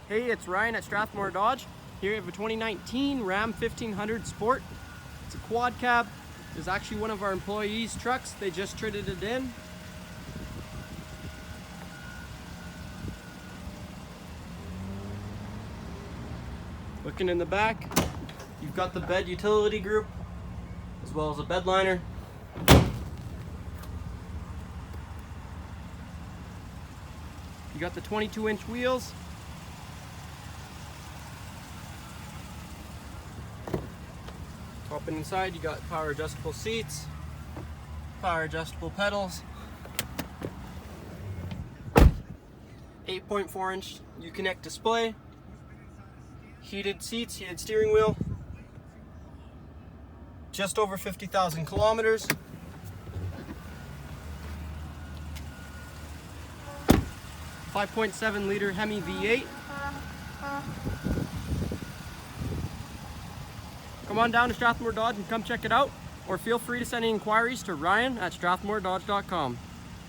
Hey, it's Ryan at Strathmore Dodge. Here we have a 2019 Ram 1500 Sport. It's a quad cab. It's actually one of our employees' trucks. They just traded it in. Looking in the back, you've got the bed utility group, as well as a bed liner. You got the 22-inch wheels. Top and inside, you got power adjustable seats, power adjustable pedals, 8.4-inch Uconnect display, heated seats, heated steering wheel, just over 50,000 kilometers. 5.7-liter Hemi V8. Come on down to Strathmore Dodge and come check it out, or feel free to send any inquiries to Ryan at strathmoredodge.com.